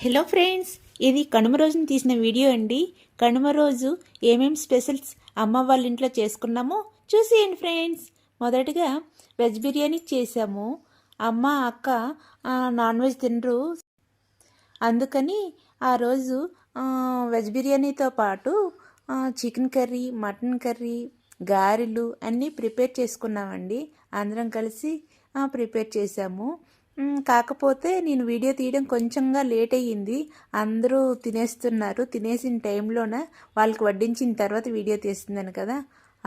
Hello friends, ఇది కనుమ రోజున తీసిన వీడియో అండి. కనుమ రోజు ఏమేం స్పెషల్స్ అమ్మ వాళ్ళ ఇంట్లో చేసుకున్నామో చూసేయండి ఫ్రెండ్స్. మొదటగా వెజ్ బిర్యానీ చేసాము. అమ్మ అక్క నాన్ వెజ్ తినరు, అందుకని ఆ రోజు వెజ్ బిర్యానీతో పాటు చికెన్ కర్రీ, మటన్ కర్రీ, గారెలు అన్నీ ప్రిపేర్ చేసుకున్నామండి. అందరం కలిసి ప్రిపేర్ చేసాము. కాకపోతే నేను వీడియో తీయడం కొంచెంగా లేట్ అయ్యింది. అందరూ తినేస్తున్నారు. తినేసిన టైంలోన వాళ్ళకి వడ్డించిన తర్వాత వీడియో తీస్తున్నాను కదా.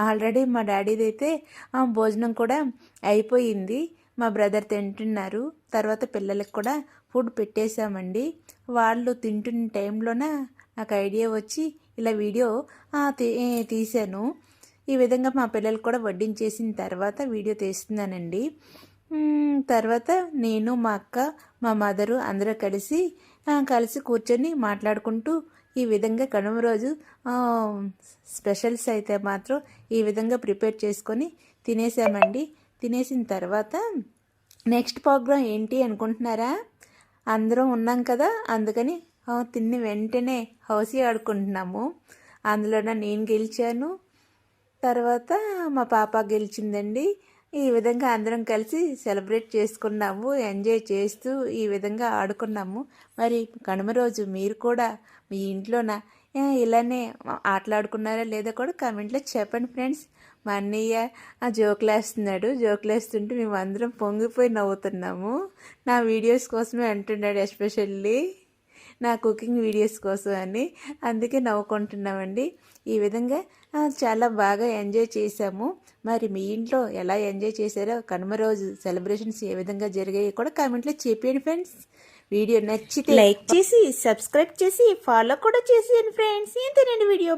ఆల్రెడీ మా డాడీది అయితే భోజనం కూడా అయిపోయింది. మా బ్రదర్ తింటున్నారు. తర్వాత పిల్లలకు కూడా ఫుడ్ పెట్టేశామండి. వాళ్ళు తింటున్న టైంలోన నాకు ఐడియా వచ్చి ఇలా వీడియో తీశాను. ఈ విధంగా మా పిల్లలు కూడా వడ్డించేసిన తర్వాత వీడియో తీస్తున్నానండి. తర్వాత నేను, మా అక్క, మా మదరు అందరూ కలిసి కూర్చొని మాట్లాడుకుంటూ ఈ విధంగా కనుమ రోజు స్పెషల్స్ అయితే మాత్రం ఈ విధంగా ప్రిపేర్ చేసుకొని తినేసామండి. తినేసిన తర్వాత నెక్స్ట్ ప్రోగ్రాం ఏంటి అనుకుంటున్నారా? అందరం ఉన్నాం కదా, అందుకని తిని వెంటనే హౌసీ ఆడుకుంటున్నాము. అందులోన నేను గెలిచాను, తర్వాత మా పాప గెలిచిందండి. ఈ విధంగా అందరం కలిసి సెలబ్రేట్ చేసుకున్నాము, ఎంజాయ్ చేస్తూ ఈ విధంగా ఆడుకున్నాము. మరి కనుమ రోజు మీరు కూడా మీ ఇంట్లోన ఇలానే ఆటలాడుకున్నారా లేదా కూడా కామెంట్లో చెప్పండి ఫ్రెండ్స్. మా అన్నయ్య జోకులు వేస్తుంటే మేము అందరం పొంగిపోయి నవ్వుతున్నాము. నా వీడియోస్ కోసమే అంటున్నాడు, ఎస్పెషల్లీ నా కుకింగ్ వీడియోస్ కోసం అని, అందుకే నవ్వుకుంటున్నామండి. ఈ విధంగా చాలా బాగా ఎంజాయ్ చేశాము. మరి మీ ఇంట్లో ఎలా ఎంజాయ్ చేశారో, కనుమ రోజు సెలబ్రేషన్స్ ఏ విధంగా జరిగాయో కూడా కామెంట్లో చెప్పండి ఫ్రెండ్స్. వీడియో నచ్చితే లైక్ చేసి, సబ్స్క్రైబ్ చేసి, ఫాలో కూడా చేసేయండి ఫ్రెండ్స్. ఇంతేనండి వీడియో.